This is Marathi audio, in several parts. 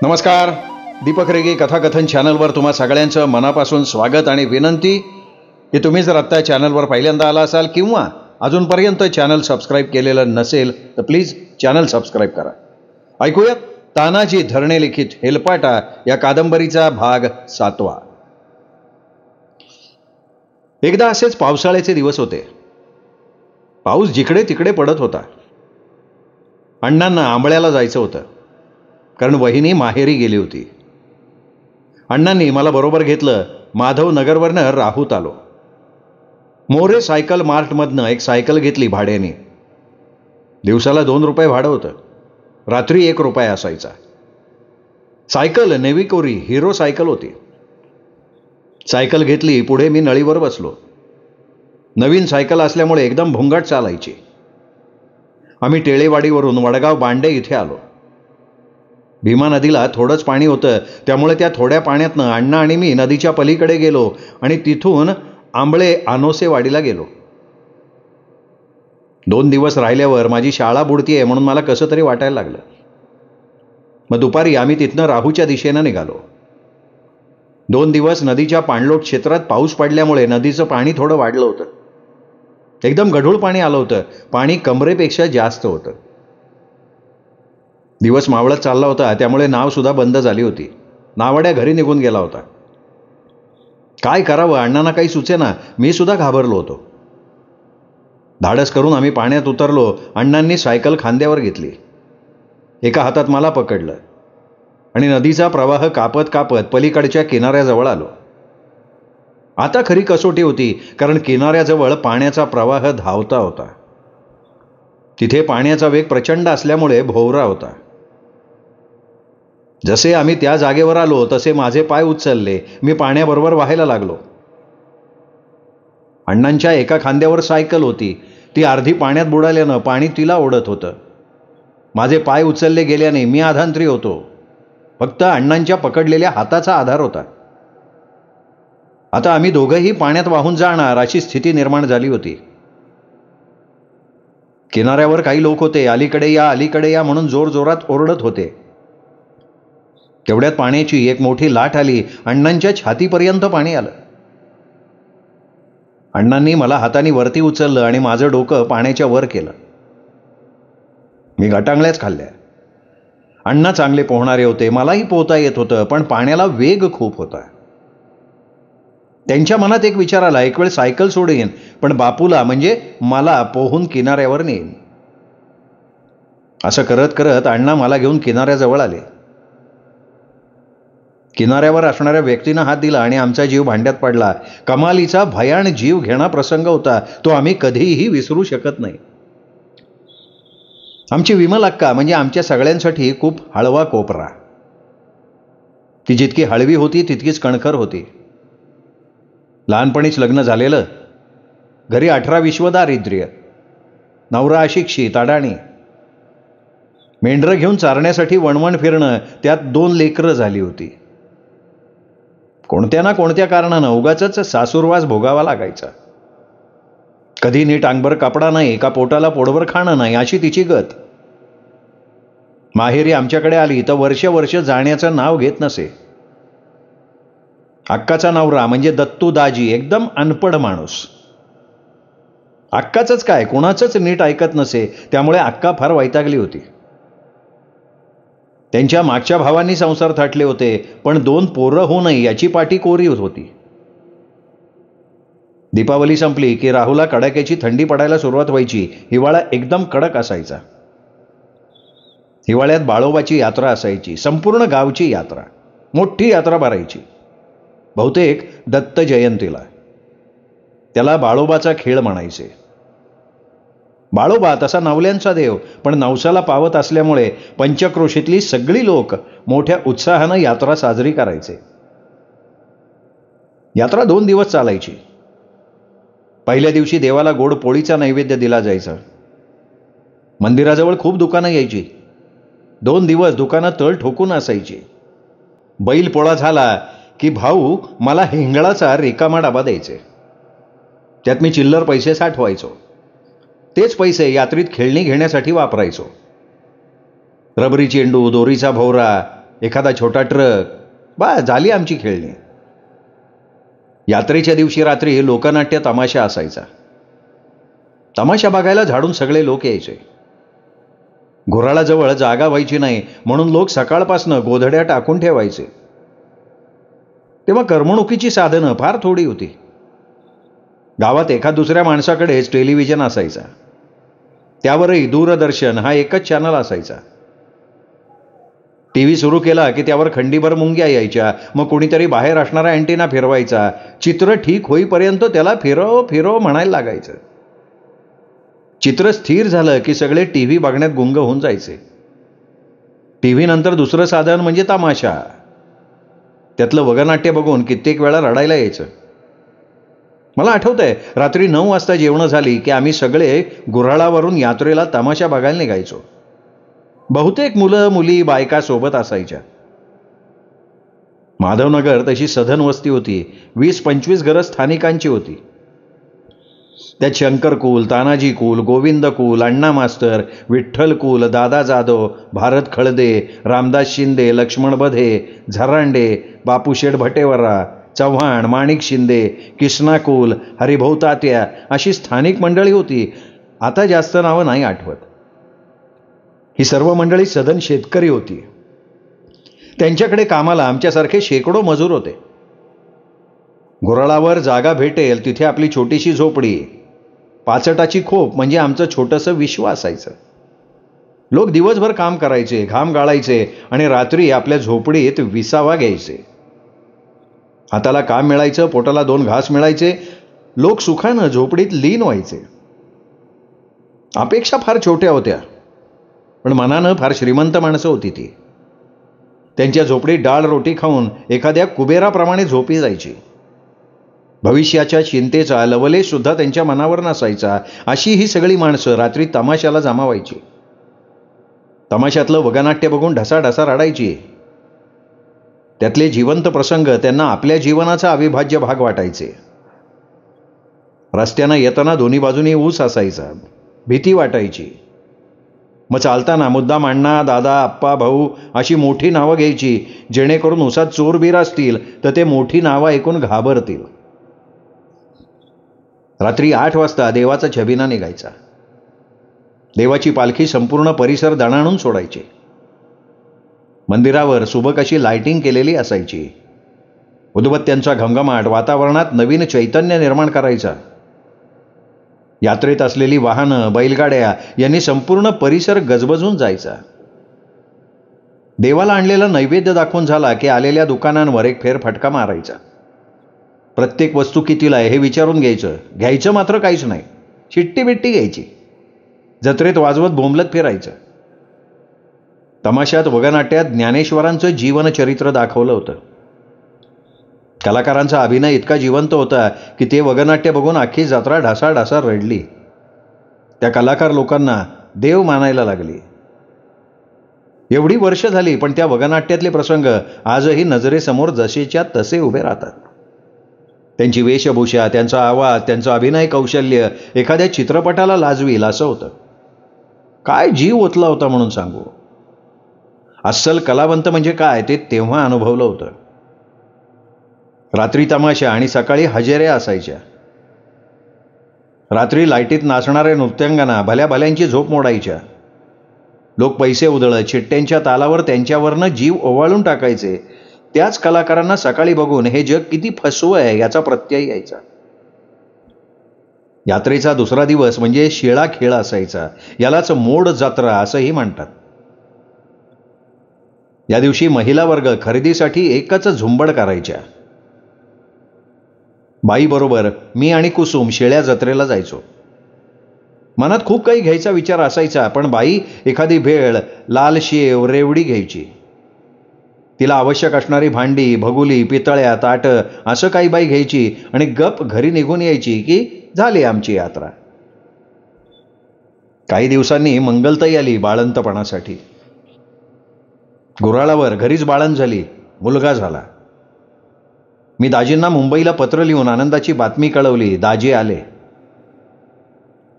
नमस्कार. दीपक रेगे कथाकथन चॅनलवर तुम्हा सगळ्यांचं मनापासून स्वागत आणि विनंती की तुम्ही जर आत्ता चॅनलवर पहिल्यांदा आला असाल किंवा अजूनपर्यंत चॅनल सबस्क्राईब केलेलं नसेल तर प्लीज चॅनल सबस्क्राईब करा. ऐकूयात तानाजी धरणे लिखित हेलपाटा या कादंबरीचा भाग 7. एकदा असेच पावसाळ्याचे दिवस होते. पाऊस जिकडे तिकडे पडत होता. अण्णांना आंबळ्याला जायचं होतं कारण वहिनी माहेरी गेली होती. अण्णांनी मला बरोबर घेतलं. माधव नगरवरनं राहूत आलो. मोरे सायकल मार्टमधनं एक सायकल घेतली भाड्याने. दिवसाला 2 रुपये भाडं होतं. रात्री 1 रुपया असायचा. सायकल नेव्हिकोरी हिरो सायकल होती. सायकल घेतली. पुढे मी नळीवर बसलो. नवीन सायकल असल्यामुळे एकदम भुंगाट चालायची. आम्ही टेळेवाडीवरून वडगाव बांडे इथे आलो. भीमा नदीला थोडंच पाणी होतं, त्यामुळे त्या थोड्या पाण्यातनं अण्णा आणि मी नदीच्या पलीकडे गेलो आणि तिथून आंबळे आनोसेवाडीला गेलो. 2 दिवस राहिल्यावर माझी शाळा बुडतीये म्हणून मला कसं तरी वाटायला लागलं. मग दुपारी आम्ही तिथनं राहूच्या दिशेनं निघालो. 2 दिवस नदीच्या पाणलोट क्षेत्रात पाऊस पडल्यामुळे नदीचं पाणी थोडं वाढलं होतं. एकदम गढूळ पाणी आलं होतं. पाणी कमरेपेक्षा जास्त होतं. दिवस मावळत चालला होता, त्यामुळे नाव सुद्धा बंद झाली होती. नावाड्या घरी निघून गेला होता. काय करावं अण्णांना काही सुचेना. मी सुद्धा घाबरलो होतो. धाडस करून आम्ही पाण्यात उतरलो. अण्णांनी सायकल खांद्यावर घेतली. एका हातात मला पकडलं आणि नदीचा प्रवाह कापत कापत पलीकडच्या किनाऱ्याजवळ आलो. आता खरी कसोटी होती, कारण किनाऱ्याजवळ पाण्याचा प्रवाह धावता होता. तिथे पाण्याचा वेग प्रचंड असल्यामुळे भोवरा होता. जसे आम्ही त्या जागेवर आलो तसे माझे पाय उचलले. मी पाण्याबरोबर वाहायला लागलो. अण्णांच्या एका खांद्यावर सायकल होती. ती अर्धी पाण्यात बुडाल्यानं पाणी तिला ओढत होतं. माझे पाय उचलले गेल्याने मी अधांतरी होतो. फक्त अण्णांच्या पकडलेल्या हाताचा आधार होता. आता आम्ही दोघंही पाण्यात वाहून जाणार अशी स्थिती निर्माण झाली होती. किनाऱ्यावर काही लोक होते. अलीकडे या अलीकडे या म्हणून जोरजोरात ओरडत होते. तेवढ्यात पाण्याची एक मोठी लाट आली. अण्णांच्या छातीपर्यंत पाणी आलं. अण्णांनी मला हाताने वरती उचललं आणि माझं डोकं पाण्याच्या वर केलं. मी गटांगळ्याच खाल्ल्या. अण्णा चांगले पोहणारे होते. मलाही पोहता येत होतं, पण पाण्याला वेग खूप होता. त्यांच्या मनात एक विचार आला, एक वेळ सायकल सोडेन, पण बापूला म्हणजे मला पोहून किनाऱ्यावर नेईन. असं करत करत अण्णा मला घेऊन किनाऱ्याजवळ आले. किनाऱ्यावर असणाऱ्या व्यक्तीनं हात दिला आणि आमचा जीव भांड्यात पडला. कमालीचा भयान जीव घेणा प्रसंग होता. तो आम्ही कधीही विसरू शकत नाही. आमची विमल अक्का म्हणजे आमच्या सगळ्यांसाठी खूप हळवा कोपरा. ती जितकी हळवी होती तितकीच कणखर होती. लहानपणीच लग्न झालेलं. घरी 18-20 दारिद्र्य. नवरा अशिक्षित अडाणी. मेंढरं घेऊन चारण्यासाठी वणवण फिरणं, त्यात 2 लेकरं झाली होती. कोणत्या ना कोणत्या कारणानं उगाचच सासूरवास भोगावा लागायचा. कधी नीट अंगभर कपडा नाही, का पोटाला पोटभर खाणं नाही, अशी तिची गत. माहेरी आमच्याकडे आली तर वर्ष जाण्याचं नाव घेत नसे. अक्काचा नवरा म्हणजे दत्तू दाजी एकदम अनपढ माणूस. अक्काचंच काय कोणाचंच नीट ऐकत नसे. त्यामुळे अक्का फार वैतागली होती. त्यांच्या मागच्या भावांनी संसार थाटले होते, पण 2 पोरं होऊ नये याची पाठी कोरी होती. दीपावली संपली की राहूला कडाक्याची थंडी पडायला सुरुवात व्हायची. हिवाळा एकदम कडक असायचा. हिवाळ्यात बाळोबाची यात्रा असायची. संपूर्ण गावची यात्रा. मोठी यात्रा भरायची. बहुतेक दत्त जयंतीला. त्याला बाळोबाचा खेळ म्हणायचे. बाळोबा तसा नवल्यांचा देव, पण नवसाला पावत असल्यामुळे पंचक्रोशीतली सगळी लोक मोठ्या उत्साहानं यात्रा साजरी करायचे. यात्रा 2 दिवस चालायची. पहिल्या दिवशी देवाला गोड पोळीचा नैवेद्य दिला जायचा. मंदिराजवळ खूप दुकानं यायची. 2 दिवस दुकानं तळ ठोकून असायची. बैल पोळा झाला की भाऊ मला हिंगळाचा रिकामा डबा द्यायचे. त्यात मी चिल्लर पैसे साठवायचो. तेच पैसे यात्रेत खेळणी घेण्यासाठी वापरायचो. रबरी चेंडू, दोरीचा भोवरा, एखादा छोटा ट्रक, बा झाली आमची खेळणी. यात्रेच्या दिवशी रात्री लोकनाट्य तमाशा असायचा. तमाशा बघायला झाडून सगळे लोक यायचे. घोराळाजवळ जागा व्हायची नाही म्हणून लोक सकाळपासनं गोधड्या टाकून ठेवायचे. तेव्हा करमणुकीची साधनं फार थोडी होती. गावात एका दुसऱ्या माणसाकडेच टेलिव्हिजन असायचा. त्यावरही दूरदर्शन हा एकच चॅनल असायचा. टीव्ही सुरू केला की त्यावर खंडीभर मुंग्या यायच्या. मग कोणीतरी बाहेर असणारा अँटिना फिरवायचा. चित्र ठीक होईपर्यंत त्याला फिरव फिरव म्हणायला लागायचं. चित्र स्थिर झालं की सगळे टीव्ही बघण्यात गुंग होऊन जायचे. टीव्ही नंतर दुसरं साधन म्हणजे तमाशा. त्यातलं वगनाट्य बघून कित्येक वेळा रडायला यायचं. मला आठवतंय, रात्री 9 वाजता जेवणं झाली की आम्ही सगळे गुऱ्हाळावरून यात्रेला तमाशा बघायला निघायचो. बहुतेक मुलं मुली बायका सोबत असायच्या. माधवनगर तशी सधन वस्ती होती. 20-25 घरं स्थानिकांची होती. त्यात शंकर कुल, तानाजी कुल, गोविंद कुल, अण्णा मास्तर, विठ्ठल कुल, दादा जाधव, भारत खळदे, रामदास शिंदे, लक्ष्मण बधे, झरांडे, बापूशेठ भटेवरा, चव्हाण, माणिक शिंदे, किसना कुल, हरिभाऊ तात्या अशी स्थानिक मंडळी होती. आता जास्त नावं नाही आठवत. ही सर्व मंडळी सधन शेतकरी होती. त्यांच्याकडे कामाला आमच्यासारखे शेकडो मजूर होते. घोराळावर जागा भेटेल तिथे आपली छोटीशी झोपडी, पाचटाची खोप म्हणजे आमचं छोटंसं विश्व असायचं. लोक दिवसभर काम करायचे, घाम गाळायचे आणि रात्री आपल्या झोपडीत विसावा घ्यायचे. हाताला काम मिळायचं, पोटाला 2 घास मिळायचे. लोक सुखानं झोपडीत लीन व्हायचे. अपेक्षा फार छोट्या होत्या, पण मनानं फार श्रीमंत माणसं होती ती. त्यांच्या झोपडीत डाळ रोटी खाऊन एखाद्या कुबेराप्रमाणे झोपी जायची. भविष्याच्या चिंतेचा लवलेश सुद्धा त्यांच्या मनावर नसायचा. अशी ही सगळी माणसं रात्री तमाशाला जमावायची. तमाशातलं वगनाट्य बघून ढसाढसा रडायची. त्यातले जिवंत प्रसंग त्यांना आपल्या जीवनाचा अविभाज्य भाग वाटायचे. रस्त्यानं येताना दोन्ही बाजूनी ऊस असायचा. भीती वाटायची. मग चालताना मुद्दाम अण्णा, दादा, आप्पा, भाऊ अशी मोठी नावं घ्यायची, जेणेकरून ऊसात चोरबीर असतील तर ते मोठी नावं ऐकून घाबरतील. रात्री 8 वाजता देवाचा छबिना निघायचा. देवाची पालखी संपूर्ण परिसर दणाणून सोडायची. मंदिरावर सुबक अशी लाइटिंग केलेली असायची. उदबत्त्यांचा घमघमाट वातावरणात नवीन चैतन्य निर्माण करायचा. यात्रेत असलेली वाहनं, बैलगाड्या यांनी संपूर्ण परिसर गजबजून जायचा. देवाला आणलेला नैवेद्य दाखवून झाला की आलेल्या दुकानांवर एक फेरफटका मारायचा. प्रत्येक वस्तू कितीला आहे हे विचारून घ्यायचं मात्र काहीच नाही. शिट्टी बिट्टी घ्यायची. जत्रेत वाजवत बोंबलत फिरायचं. तमाशात वगनाट्यात ज्ञानेश्वरांचं जीवनचरित्र दाखवलं होतं. कलाकारांचा अभिनय इतका जिवंत होता की ते वगनाट्य बघून अख्खी जत्रा ढासाढासा रडली. त्या कलाकार लोकांना देव मानायला लागली. एवढी वर्ष झाली पण त्या वगनाट्यातले प्रसंग आजही नजरेसमोर जसेच्या तसे उभे राहतात. त्यांची वेशभूषा, त्यांचा आवाज, त्यांचं अभिनय कौशल्य एखाद्या चित्रपटाला लाजवील असं होतं. काय जीव ओतला होता म्हणून सांगू. अस्सल कलावंत म्हणजे काय ते तेव्हा अनुभवलं होतं. रात्री तमाशा आणि सकाळी हजेऱ्या असायच्या. रात्री लाईटीत नाचणाऱ्या नृत्यांगना भल्या भल्यांची झोप मोडायच्या. लोक पैसे उधळत चिट्ट्यांच्या तालावर त्यांच्यावरनं जीव ओवाळून टाकायचे. त्याच कलाकारांना सकाळी बघून हे जग किती फसवं आहे याचा प्रत्यय यायचा. यात्रेचा दुसरा दिवस म्हणजे शिळा खेळ असायचा. यालाच मोड जत्रा असंही म्हणतात. या दिवशी महिला वर्ग खरेदीसाठी एकच झुंबड करायच्या. बाईबरोबर मी आणि कुसुम शेळ्या जत्रेला जायचो. मनात खूप काही घ्यायचा विचार असायचा, पण बाई एखादी भेळ, लाल शेव, रेवडी घ्यायची. तिला आवश्यक असणारी भांडी, भगुली, पितळ्या, ताटं असं काही बाई घ्यायची आणि गप घरी निघून यायची की झाली आमची यात्रा. काही दिवसांनी मंगलताई आली बाळंतपणासाठी. गुऱ्हाळावर घरीच बाळंत झाली, मुलगा झाला. मी दाजींना मुंबईला पत्र लिहून आनंदाची बातमी कळवली. दाजी आले.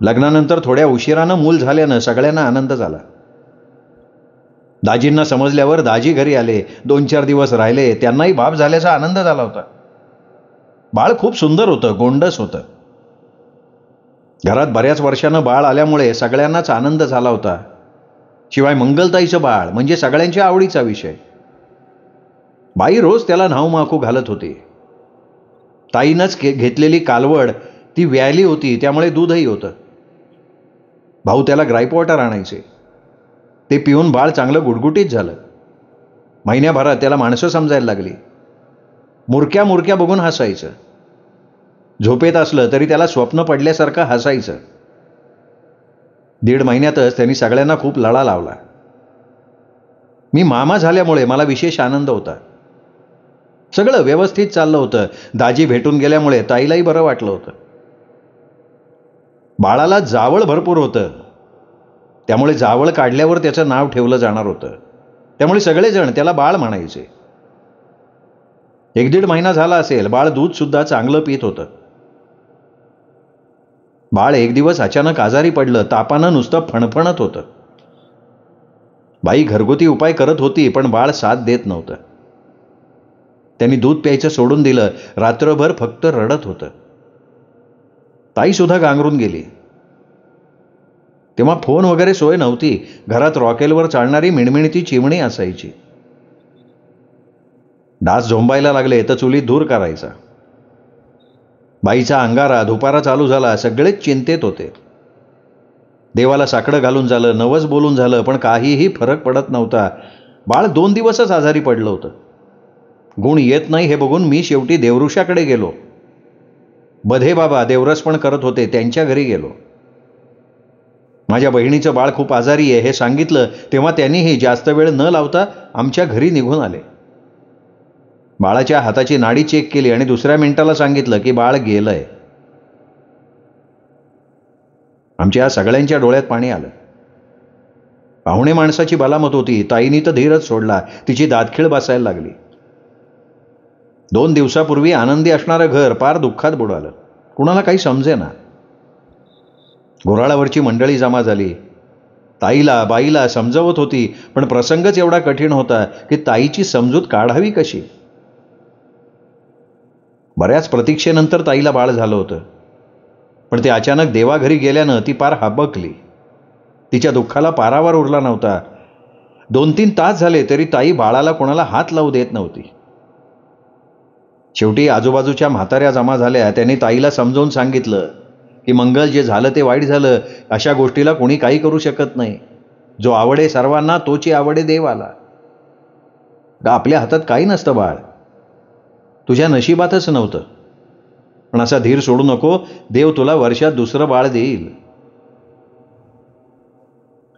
लग्नानंतर थोड्या उशिरानं मूल झाल्यानं सगळ्यांना आनंद झाला. दाजींना समजल्यावर दाजी घरी आले. 2-4 दिवस राहिले. त्यांनाही बाप झाल्याचा आनंद झाला होता. बाळ खूप सुंदर होतं, गोंडस होतं. घरात बऱ्याच वर्षानं बाळ आल्यामुळे सगळ्यांनाच आनंद झाला होता. शिवाय मंगलताईचं बाळ म्हणजे सगळ्यांच्या आवडीचा विषय. बाई रोज त्याला न्हाऊमाखू घालत होती. ताईनंच घेतलेली कालवड ती व्यायली होती, त्यामुळे दूधही होतं. भाऊ त्याला ग्राईप वॉटर आणायचे. ते पिऊन बाळ चांगलं गुटगुटीत झालं. महिन्याभरात त्याला माणसं समजायला लागली. मुरक्या मुरक्या बघून हसायचं. झोपेत असलं तरी त्याला स्वप्न पडल्यासारखं हसायचं. 1.5 महिन्यातच त्यांनी सगळ्यांना खूप लळा लावला. मी मामा झाल्यामुळे मला विशेष आनंद होता. सगळं व्यवस्थित चाललं होतं. दाजी भेटून गेल्यामुळे ताईलाही बरं वाटलं होतं. बाळाला जावळ भरपूर होतं, त्यामुळे जावळ काढल्यावर त्याचं नाव ठेवलं जाणार होतं. त्यामुळे सगळेजण त्याला बाळ म्हणायचे. 1-1.5 महिना झाला असेल. बाळ दूध सुद्धा चांगलं पित होतं. बाळ एक दिवस अचानक आजारी पडलं. तापानं नुसतं फणफणत होतं. बाई घरगुती उपाय करत होती, पण बाळ साथ देत नव्हतं. त्यांनी दूध प्यायचं सोडून दिलं. रात्रभर फक्त रडत होतं. ताई सुद्धा गांगरून गेली. तेव्हा फोन वगैरे सोय नव्हती. घरात रॉकेलवर चालणारी मिणमिणती चिमणी असायची. डास झोंबायला लागले तर चुलीत धूर करायचा. बाईचा अंगारा धुपारा चालू झाला. सगळेच चिंतेत होते. देवाला साकडं घालून झालं, नवस बोलून झालं, पण काहीही फरक पडत नव्हता. बाळ 2 दिवसच आजारी पडलं होतं. गुण येत नाही हे बघून मी शेवटी देवऋषाकडे गेलो. बधे बाबा देवरस पण करत होते, त्यांच्या घरी गेलो. माझ्या बहिणीचं बाळ खूप आजारी आहे हे सांगितलं तेव्हा त्यांनीही जास्त वेळ न लावता आमच्या घरी निघून आले. बाळाच्या हाताची नाडी चेक केली आणि दुसऱ्या मिनिटाला सांगितलं की बाळ गेलंय. आमच्या सगळ्यांच्या डोळ्यात पाणी आलं. पाहुणे माणसाची बालामत होती. ताईनी तर धीरच सोडला. तिची दातखिळ बसायला लागली. 2 दिवसापूर्वी आनंदी असणारं घर पार दुःखात बुडालं. कुणाला काही समजेना. घोराळावरची मंडळी जमा झाली. ताईला बाईला समजवत होती, पण प्रसंगच एवढा कठीण होता की ताईची समजूत काढावी कशी. बऱ्याच प्रतीक्षेनंतर ताईला बाळ झालं होतं, पण ते अचानक देवाघरी गेल्यानं ती पार हाबकली. तिच्या दुःखाला पारावर उरला नव्हता. 2-3 तास झाले तरी ताई बाळाला कोणाला हात लावू देत नव्हती. शेवटी आजूबाजूच्या म्हाताऱ्या जमा झाल्या. त्यांनी ताईला समजावून सांगितलं की मंगल जे झालं ते वाईट झालं. अशा गोष्टीला कोणी काही करू शकत नाही. जो आवडे सर्वांना तोची आवडे देवाला. आपल्या हातात काही नसतं बाळ. तुझ्या नशिबातच नव्हतं. पण असा धीर सोडू नको. देव तुला वर्षात दुसरं बाळ देईल.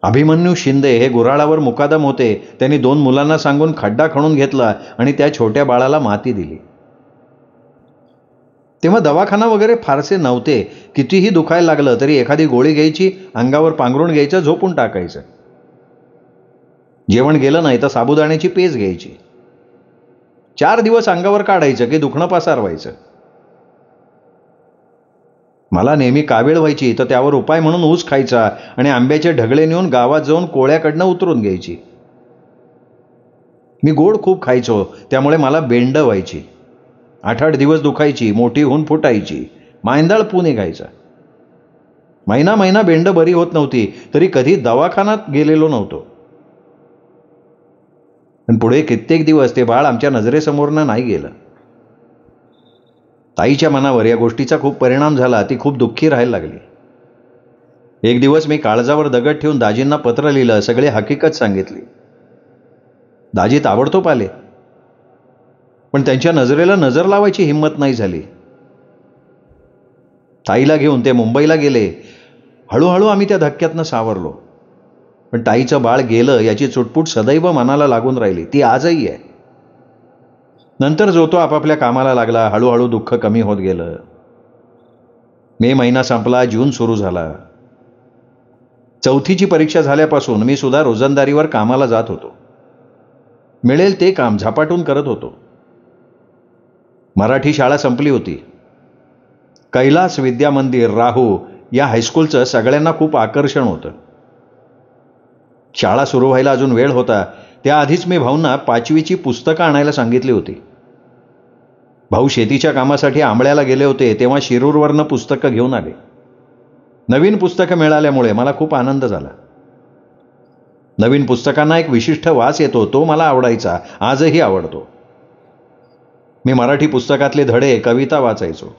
अभिमन्यू शिंदे हे गुऱ्हाळावर मुकादम होते. त्यांनी 2 मुलांना सांगून खड्डा खणून घेतला आणि त्या छोट्या बाळाला माती दिली. तेव्हा दवाखाना वगैरे फारसे नव्हते. कितीही दुखायला लागलं तरी एखादी गोळी घ्यायची, अंगावर पांघरून घ्यायचं, झोपून टाकायचं. जेवण गेलं नाही तर साबुदाण्याची पेज घ्यायची. 4 दिवस अंगावर काढायचं की दुखणं पसारवायचं. मला नेहमी कावीळ व्हायची तर त्यावर उपाय म्हणून ऊस खायचा आणि आंब्याचे ढगळे नेऊन गावात जाऊन कोळ्याकडनं उतरून घ्यायची. मी गोड खूप खायचो, त्यामुळे मला बेंड व्हायची. 8-8 दिवस दुखायची, मोठी होऊन फुटायची, मांदाळ पू निघायचा. महिना बेंड बरी होत नव्हती तरी कधी दवाखान्यात गेलेलो नव्हतो. पण पुढे कित्येक दिवस ते बाळ आमच्या नजरेसमोरनं नाही गेलं. ताईच्या मनावर या गोष्टीचा खूप परिणाम झाला. ती खूप दुःखी राहायला लागली. एक दिवस मी काळजावर दगड ठेवून दाजींना पत्र लिहिलं. सगळी हकीकत सांगितली. दाजी ताबडतोब आले, पण त्यांच्या नजरेला नजर लावायची हिंमत नाही झाली. ताईला घेऊन ते मुंबईला गेले. हळूहळू आम्ही त्या धक्क्यातनं सावरलो. पण ताईचं बाळ गेलं याची चुटपुट सदैव मनाला लागून राहिली. ती आजही आहे. नंतर जो तो आपापल्या कामाला लागला. हळूहळू दुःख कमी होत गेलं. मे महिना संपला. जून सुरू झाला. 4थीची परीक्षा झाल्यापासून मी सुद्धा रोजंदारीवर कामाला जात होतो. मिळेल ते काम झपाटून करत होतो. मराठी शाळा संपली होती. कैलास विद्या मंदिर राहू या हायस्कूलचं सगळ्यांना खूप आकर्षण होतं. शाळा सुरू व्हायला अजून वेळ होता. त्याआधीच मी भाऊंना 5वीची पुस्तकं आणायला सांगितली होती. भाऊ शेतीच्या कामासाठी आंबळ्याला गेले होते तेव्हा शिरूरवरनं पुस्तकं घेऊन आले. नवीन पुस्तकं मिळाल्यामुळे मला खूप आनंद झाला. नवीन पुस्तकांना एक विशिष्ट वास येतो, तो मला आवडायचा, आजही आवडतो. मी मराठी पुस्तकातले धडे, कविता वाचायचो.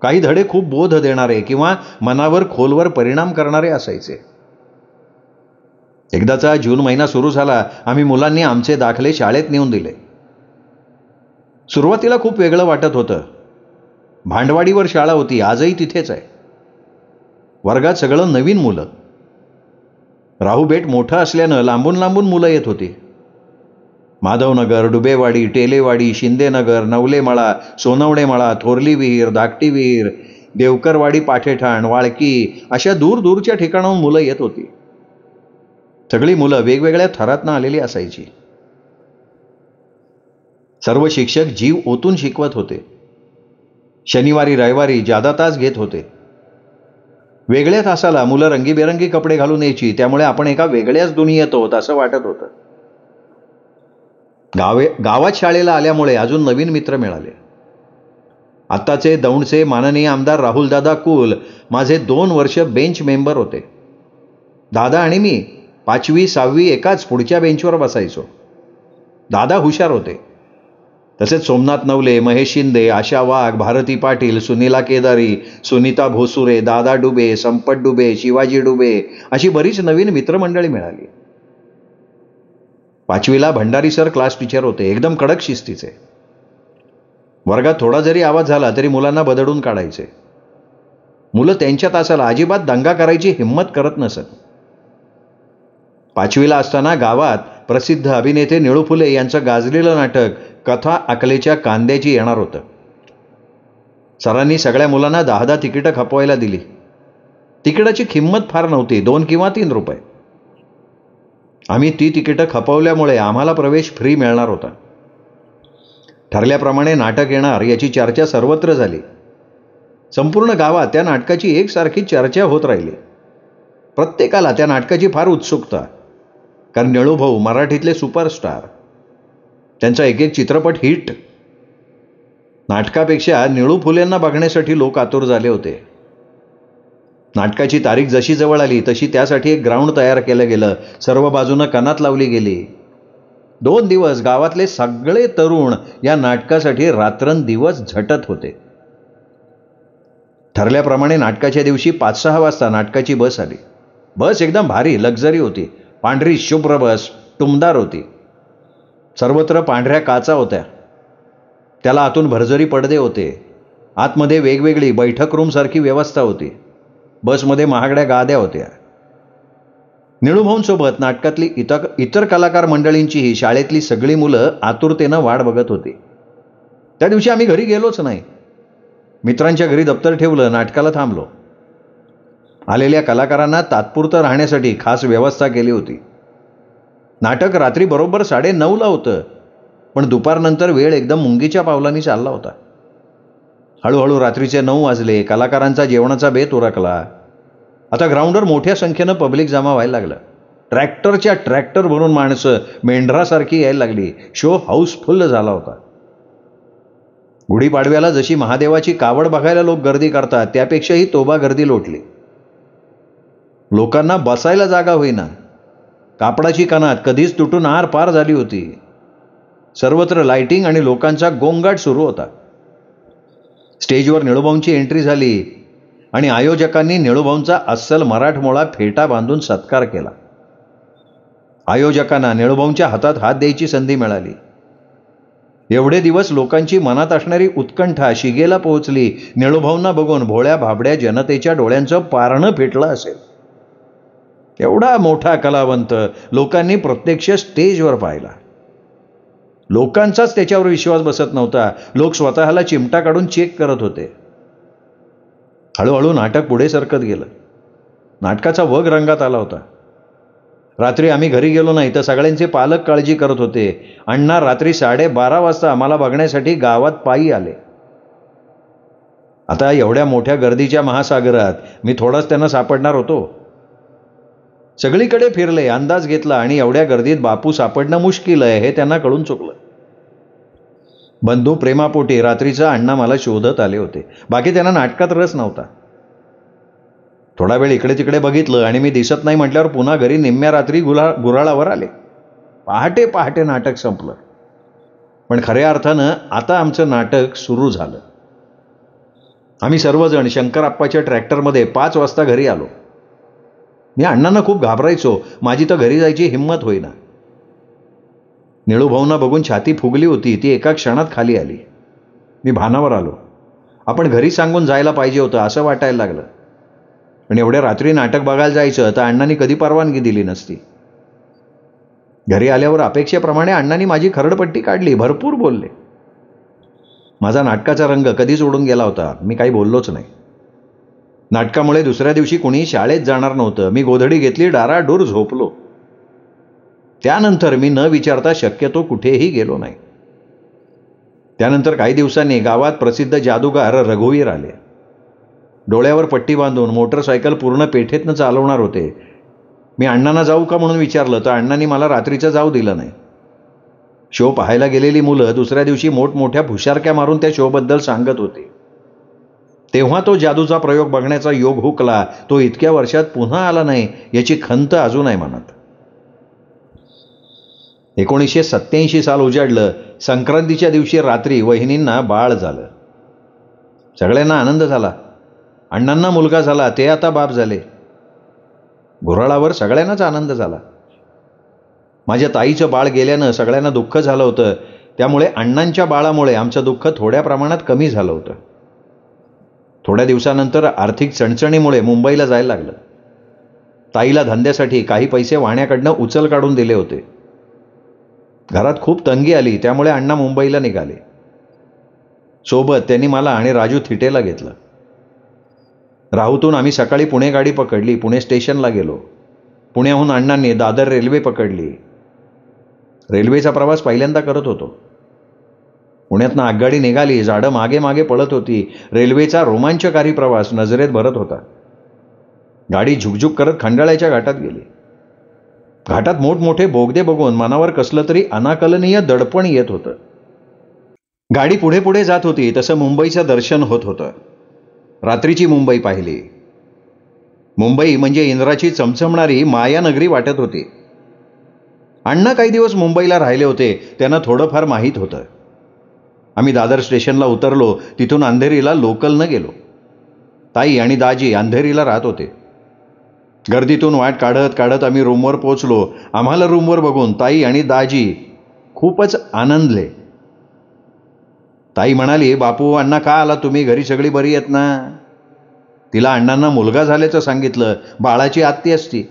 काही धडे खूप बोध देणारे किंवा मनावर खोलवर परिणाम करणारे असायचे. एकदाचा जून महिना सुरू झाला. आम्ही मुलांनी आमचे दाखले शाळेत नेऊन दिले. सुरुवातीला खूप वेगळं वाटत होतं. भांडवाडीवर शाळा होती, आजही तिथेच आहे. वर्गात सगळं नवीन मुलं. राहुबेट मोठं असल्यानं लांबून लांबून मुलं येत होती. माधवनगर, डुबेवाडी, टेलेवाडी, शिंदेनगर, नवलेमळा, सोनवणेमळा, थोरली विहीर, धाकटी विहीर, देवकरवाडी, पाठेठाण, वाळकी अशा दूर दूरच्या ठिकाणाहून मुलं येत होती. सगळी मुलं वेगवेगळ्या थरातनं आलेली असायची. सर्व शिक्षक जीव ओतून शिकवत होते. शनिवारी रविवारी जादा तास घेत होते. वेगळ्या तासाला मुलं रंगीबेरंगी कपडे घालून यायची, त्यामुळे आपण एका वेगळ्याच दुनियेत आहोत असं वाटत होतं. गावात शाळेला आल्यामुळे अजून नवीन मित्र मिळाले. आत्ताचे दौंडचे माननीय आमदार राहुलदादा कुल माझे 2 वर्ष बेंच मेंबर होते. दादा आणि मी 5वी 6वी एकाच पुढच्या बेंचवर बसायचो. दादा हुशार होते. तसेच सोमनाथ नवले, महेश शिंदे, आशा वाघ, भारती पाटील, सुनीला केदारी, सुनीता भोसुरे, दादा डुबे, संपत डुबे, शिवाजी डुबे अशी बरीच नवीन मित्रमंडळी मिळाली. 5वीला भंडारी सर क्लास टीचर होते, एकदम कडक शिस्तीचे. वर्गात थोडा जरी आवाज झाला तरी मुलांना बदडून काढायचे. मुलं त्यांच्या तासाला अजिबात दंगा करायची हिंमत करत नसत. 5वीला असताना गावात प्रसिद्ध अभिनेते निळू फुले यांचं गाजलेलं नाटक कथा अकलेच्या कांद्याची येणार होतं. सरांनी सगळ्या मुलांना 10 तिकीटं खपवायला दिली. तिकिटाची किंमत फार नव्हती, 2 किंवा 3 रुपये. आम्ही ती तिकीटं खपवल्यामुळे आम्हाला प्रवेश फ्री मिळणार होता. ठरल्याप्रमाणे नाटक येणार याची चर्चा सर्वत्र झाली. संपूर्ण गावात त्या नाटकाची एकसारखी चर्चा होत राहिली. प्रत्येकाला त्या नाटकाची फार उत्सुकता, कारण निळूभाऊ मराठीतले सुपरस्टार, त्यांचा एक एक चित्रपट हिट. नाटकापेक्षा निळू फुलेंना बघण्यासाठी लोक आतुर झाले होते. नाटकाची तारीख जशी जवळ आली तशी त्यासाठी एक ग्राउंड तयार केलं गेलं. सर्व बाजूनं कनात लावली गेली. 2 दिवस गावातले सगळे तरुण या नाटकासाठी रात्रंदिवस झटत होते. ठरल्याप्रमाणे नाटकाच्या दिवशी 5-6 वाजता नाटकाची बस आली. बस एकदम भारी लक्झरी होती. पांढरी शुभ्र बस टुमदार होती. सर्वत्र पांढऱ्या काचा होत्या. त्याला आतून भरजरी पडदे होते. आतमध्ये वेगवेगळी बैठक रूमसारखी व्यवस्था होती. बसमध्ये महागड्या गाद्या होत्या. निळूभाऊंसोबत नाटकातली इतर कलाकार मंडळींचीही शाळेतली सगळी मुलं आतुरतेनं वाट बघत होती. त्या दिवशी आम्ही घरी गेलोच नाही. मित्रांच्या घरी दप्तर ठेवलं, नाटकाला थांबलो. आलेल्या कलाकारांना तात्पुरतं राहण्यासाठी खास व्यवस्था केली होती. नाटक रात्री बरोबर 9:30ला होतं, पण दुपारनंतर वेळ एकदम मुंगीच्या पावलांनी चालला होता. हळूहळू रात्रीचे 9 वाजले. कलाकारांचा जेवणाचा बेत उरकला. आता ग्राउंडवर मोठ्या संख्येनं पब्लिक जमा व्हायला लागलं. ट्रॅक्टरच्या ट्रॅक्टर भरून माणसं मेंढरासारखी यायला लागली. शो हाऊसफुल झाला होता. गुढीपाडव्याला जशी महादेवाची कावड बघायला लोक गर्दी करतात, त्यापेक्षाही तोबा गर्दी लोटली. लोकांना बसायला जागा होईना. कापडाची कनात कधीच तुटून आर पार झाली होती. सर्वत्र लाइटिंग आणि लोकांचा गोंगाट सुरू होता. स्टेजवर निळूभाऊंची एंट्री झाली आणि आयोजकांनी निळूभाऊंचा अस्सल मराठमोळा फेटा बांधून सत्कार केला. आयोजकांना निळूभाऊंच्या हातात हात द्यायची संधी मिळाली. एवढे दिवस लोकांची मनात असणारी उत्कंठा शिगेला पोहोचली. निळूभाऊंना बघून भोळ्या भाबड्या जनतेच्या डोळ्यांचं पारणं फिटलं असेल. एवढा मोठा कलावंत लोकांनी प्रत्यक्ष स्टेजवर पाहिला. लोकांचाच त्याच्यावर विश्वास बसत नव्हता. लोक स्वतःला चिमटा काढून चेक करत होते. हळूहळू नाटक पुढे सरकत गेलं. नाटकाचा वग रंगात आला होता. रात्री आम्ही घरी गेलो नाही तर सगळ्यांचे पालक काळजी करत होते. अण्णा रात्री 12:30 वाजता आम्हाला बघण्यासाठी गावात पायी आले. आता एवढ्या मोठ्या गर्दीच्या महासागरात मी थोडाच त्यांना सापडणार होतो. सगळीकडे फिरले, अंदाज घेतला आणि एवढ्या गर्दीत बापू सापडणं मुश्किल आहे हे त्यांना कळून चुकलं. बंधू प्रेमापोटी रात्रीचा अण्णा मला शोधत आले होते. बाकी त्यांना नाटकात रस नव्हता. थोडा वेळ इकडे तिकडे बघितलं आणि मी दिसत नाही म्हटल्यावर पुन्हा घरी निम्म्या रात्री गुऱ्हाळावर आले. पहाटे पहाटे नाटक संपलं. पण खऱ्या अर्थानं आता आमचं नाटक सुरू झालं. आम्ही सर्वजण शंकरप्पाच्या ट्रॅक्टरमध्ये 5 वाजता घरी आलो. मी अण्णांना खूप घाबरायचो. माझी तर घरी जायची हिंमत होईना. निळूभाऊंना बघून छाती फुगली होती. ती एका क्षणात खाली आली. मी भानावर आलो. आपण घरी सांगून जायला पाहिजे होतं असं वाटायला लागलं. पण एवढ्या रात्री नाटक बघायला जायचं तर अण्णांनी कधी परवानगी दिली नसती. घरी आल्यावर अपेक्षेप्रमाणे अण्णांनी माझी खरडपट्टी काढली. भरपूर बोलले. माझा नाटकाचा रंग कधीच उडून गेला होता. मी काही बोललोच नाही. नाटकामुळे दुसऱ्या दिवशी कुणी शाळेत जाणार नव्हतं. मी गोधडी घेतली, डाराडूर झोपलो. त्यानंतर मी न विचारता शक्यतो कुठेही गेलो नाही. त्यानंतर काही दिवसांनी गावात प्रसिद्ध जादूगार रघुवीर आले. डोळ्यावर पट्टी बांधून मोटरसायकल पूर्ण पेठेतनं चालवणार होते. मी अण्णांना जाऊ का म्हणून विचारलं तर अण्णांनी मला रात्रीचं जाऊ दिलं नाही. शो पाहायला गेलेली मुलं दुसऱ्या दिवशी मोठमोठ्या भुशारक्या मारून त्या शोबद्दल सांगत होते. तेव्हा तो जादूचा प्रयोग बघण्याचा योग हुकला. तो इतक्या वर्षात पुन्हा आला नाही याची खंत अजून आहे मनात. 1987 साल उजाडलं. संक्रांतीच्या दिवशी रात्री वहिनींना बाळ झालं. सगळ्यांना आनंद झाला. अण्णांना मुलगा झाला, ते आता बाप झाले. घोराळावर सगळ्यांनाच आनंद झाला. माझ्या ताईचं बाळ गेल्यानं सगळ्यांना दुःख झालं होतं. त्यामुळे अण्णांच्या बाळामुळे आमचं दुःख थोड्या प्रमाणात कमी झालं होतं. थोड्या दिवसानंतर आर्थिक चणचणीमुळे मुंबईला जायला लागलं. ताईला धंद्यासाठी काही पैसे वाण्याकडनं उचल काढून दिले होते. घरात खूप तंगी आली, त्यामुळे अण्णा मुंबईला निघाले. सोबत त्यांनी मला आणि राजू थिटेला घेतलं. राहूतून आम्ही सकाळी पुणे गाडी पकडली. पुणे स्टेशनला गेलो. पुण्याहून अण्णांनी दादर रेल्वे पकडली. रेल्वेचा प्रवास पहिल्यांदा करत होतो. पुण्यातनं आगगाडी निघाली. झाडं मागे मागे पळत होती. रेल्वेचा रोमांचकारी प्रवास नजरेत भरत होता. गाडी झुकझुक करत खंडाळ्याच्या घाटात गेली. घाटात मोठमोठे बोगदे बघून मनावर कसलं तरी अनाकलनीय दडपण येत होतं. गाडी पुढे पुढे जात होती तसं मुंबईचं दर्शन होत होतं. रात्रीची मुंबई पाहिली. मुंबई म्हणजे इंद्राची चमचमणारी मायानगरी वाटत होती. अण्णा काही दिवस मुंबईला राहिले होते. त्यांना थोडंफार माहीत होतं. आम्ही दादर स्टेशनला उतरलो. तिथून अंधेरीला लोकलनं गेलो. ताई आणि दाजी अंधेरीला राहत होते. गर्दीतून वाट काढत काढत आम्ही रूमवर पोचलो. आम्हाला रूमवर बघून ताई आणि दाजी खूपच आनंदले. ताई म्हणाली, बापू अण्णा का आला तुम्ही? घरी सगळी बरी आहेत ना? तिला अण्णांना मुलगा झाल्याचं सांगितलं. बाळाची आत्ती असती.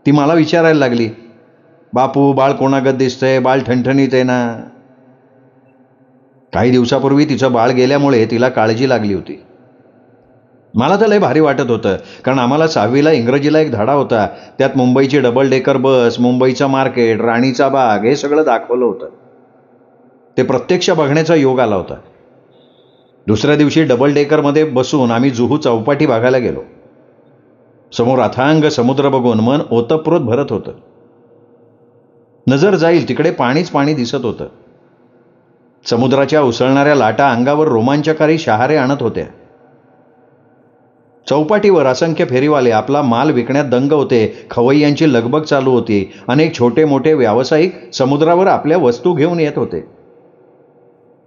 ती मला विचारायला लागली, बापू बाळ कोणागत दिसतंय? बाळ ठणठणीत आहे ना? काही दिवसापूर्वी तिचं बाळ गेल्यामुळे तिला काळजी लागली होती. मला तर लय भारी वाटत होतं. कारण आम्हाला 6वीला इंग्रजीला एक धडा होता. त्यात मुंबईची डबल डेकर बस, मुंबईचं मार्केट, राणीचा बाग हे सगळं दाखवलं होतं. ते प्रत्यक्ष बघण्याचा योग आला होता. दुसऱ्या दिवशी डबल डेकरमध्ये बसून आम्ही जुहू चौपाटी बघायला गेलो. समोर अथांग समुद्र बघून मन ओतप्रोत भरत होतं. नजर जाईल तिकडे पाणीच पाणी दिसत होतं. समुद्राच्या उसळणाऱ्या लाटा अंगावर रोमांचकारी शहारे आणत होत्या. चौपाटीवर असंख्य फेरीवाले आपला माल विकण्यात दंग होते. खवय्यांची लगबग चालू होती. अनेक छोटे मोठे व्यावसायिक समुद्रावर आपल्या वस्तू घेऊन येत होते.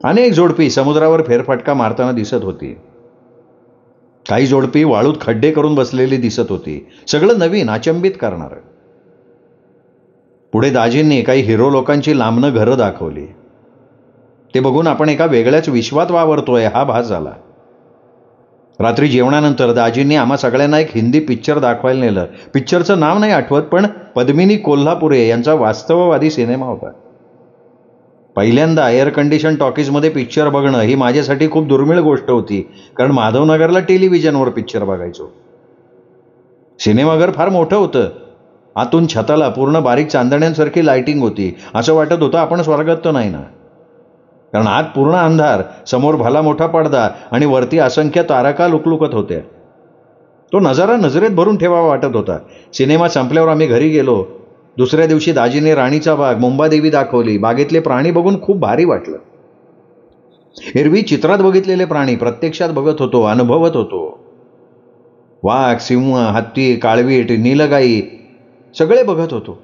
अनेक जोडपी समुद्रावर फेरफटका मारताना दिसत होती. काही जोडपी वाळूत खड्डे करून बसलेली दिसत होती. सगळं नवीन, अचंबित करणारं. पुढे दाजींनी काही हिरो लोकांची लांबनं घरं दाखवली. ते बघून आपण एका वेगळ्याच विश्वात वावरतोय हा भास झाला. रात्री जेवणानंतर दाजींनी आम्हा सगळ्यांना एक हिंदी पिक्चर दाखवायला नेलं. पिक्चरचं नाव नाही आठवत, पण पद्मिनी कोल्हापुरे यांचा वास्तववादी सिनेमा होता. पहिल्यांदा एअर कंडिशन टॉकीजमध्ये पिक्चर बघणं ही माझ्यासाठी खूप दुर्मिळ गोष्ट होती. कारण माधवनगरला टेलिव्हिजनवर पिक्चर बघायचो. सिनेमाघर फार मोठं होतं. आतून छताला पूर्ण बारीक चांदण्यांसारखी लाइटिंग होती. असं वाटत होतं आपण स्वर्गात तर नाही ना. कारण आत पूर्ण अंधार, समोर भला मोठा पडदा आणि वरती असंख्य तारका लुकलुकत होत्या. तो नजारा नजरेत भरून ठेवावा वाटत होता. सिनेमा संपल्यावर आम्ही घरी गेलो. दुसऱ्या दिवशी दाजीने राणीचा बाग, मुंबादेवी दाखवली. बागेतले प्राणी बघून खूप भारी वाटलं. एरवी चित्रात बघितलेले प्राणी प्रत्यक्षात बघत होतो, अनुभवत होतो. वाघ, सिंह, हत्ती, काळवीट, नीलगाई सगळे बघत होतो.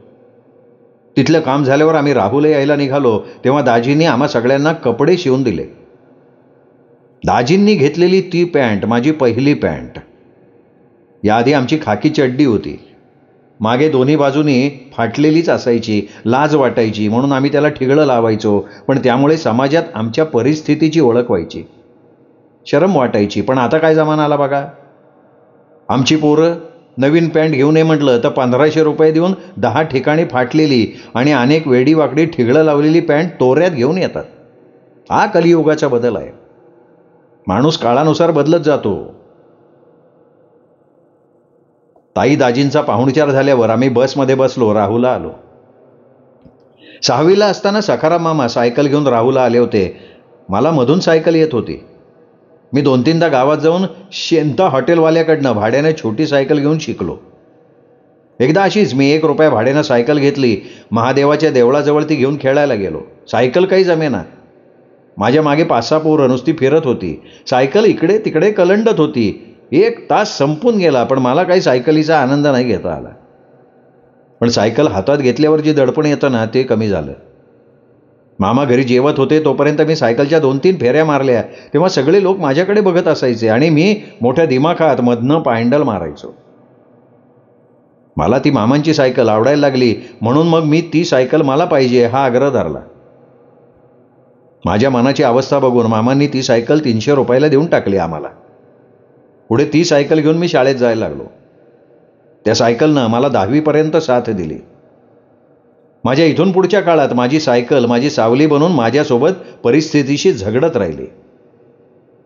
तिथलं काम झाल्यावर आम्ही राहुल यायला निघालो तेव्हा दाजींनी आम्हा सगळ्यांना कपडे शिवून दिले. दाजींनी घेतलेली ती पॅन्ट माझी पहिली पॅन्ट. याआधी आमची खाकी चड्डी होती. मागे दोन्ही बाजूनी फाटलेलीच असायची. लाज वाटायची म्हणून आम्ही त्याला ठिगळं लावायचो, पण त्यामुळे समाजात आमच्या परिस्थितीची ओळख व्हायची. शरम वाटायची. पण आता काय जमाना आला बघा. आमची पोरं नवीन पॅन्ट घेऊन ये म्हटलं तर 1500 रुपये देऊन 10 ठिकाणी फाटलेली आणि अनेक वेडीवाकडी ठिगळं लावलेली पॅन्ट तोऱ्यात घेऊन येतात. हा कलियुगाचा बदल आहे. माणूस काळानुसार बदलत जातो. ताई दाजींचा पाहुणचार झाल्यावर आम्ही बसमध्ये बसलो. राहुला आलो. 6वीला असताना सखाराम मामा सायकल घेऊन राहुला आले होते. मला मधून सायकल येत होती. मी 2-3दा गावात जाऊन शेंता हॉटेलवाल्याकडनं भाड्याने छोटी सायकल घेऊन शिकलो. एकदा अशीच मी 1 रुपया भाड्यानं सायकल घेतली. महादेवाच्या देवळाजवळ ती घेऊन खेळायला गेलो. सायकल काही जमेना. माझ्या मागे 5-6 पोरं नुसती फिरत होती. सायकल इकडे तिकडे कलंडत होती. 1 तास संपून गेला, पण मला काही सायकलीचा आनंद नाही घेता आला. पण सायकल हातात घेतल्यावर जे दडपण येतं ना, ते कमी झालं. मामा घरी जेवत होते तोपर्यंत मी सायकलच्या 2-3 फेऱ्या मारल्या. तेव्हा सगळे लोक माझ्याकडे बघत असायचे आणि मी मोठ्या दिमाखात मधनं पायंडल मारायचो. मला ती मामांची सायकल आवडायला लागली, म्हणून मग मी ती सायकल मला पाहिजे हा आग्रह धरला. माझ्या मनाची अवस्था बघून मामांनी ती सायकल 300 रुपयाला देऊन टाकली आम्हाला. पुढे ती सायकल घेऊन मी शाळेत जायला लागलो. त्या सायकलनं मला 10वीपर्यंत साथ दिली. माझ्या इथून पुढच्या काळात माझी सायकल माझी सावली बनून माझ्यासोबत परिस्थितीशी झगडत राहिली.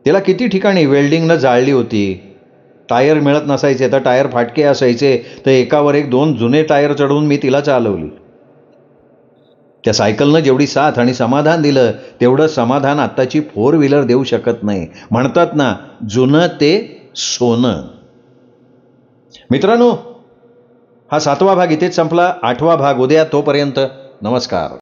तिला किती ठिकाणी वेल्डिंगनं जाळली होती. टायर मिळत नसायचे तर टायर फाटके असायचे तर एकावर एक 2 जुने टायर चढवून मी तिला चालवली. त्या सायकलनं जेवढी साथ आणि समाधान दिलं तेवढं समाधान आत्ताची 4 व्हीलर देऊ शकत नाही. म्हणतात ना, जुनं ते सोनं. मित्रांनो, हा 7वा भाग इथेच संपला. 8वा भाग उद्या. तोपर्यंत नमस्कार.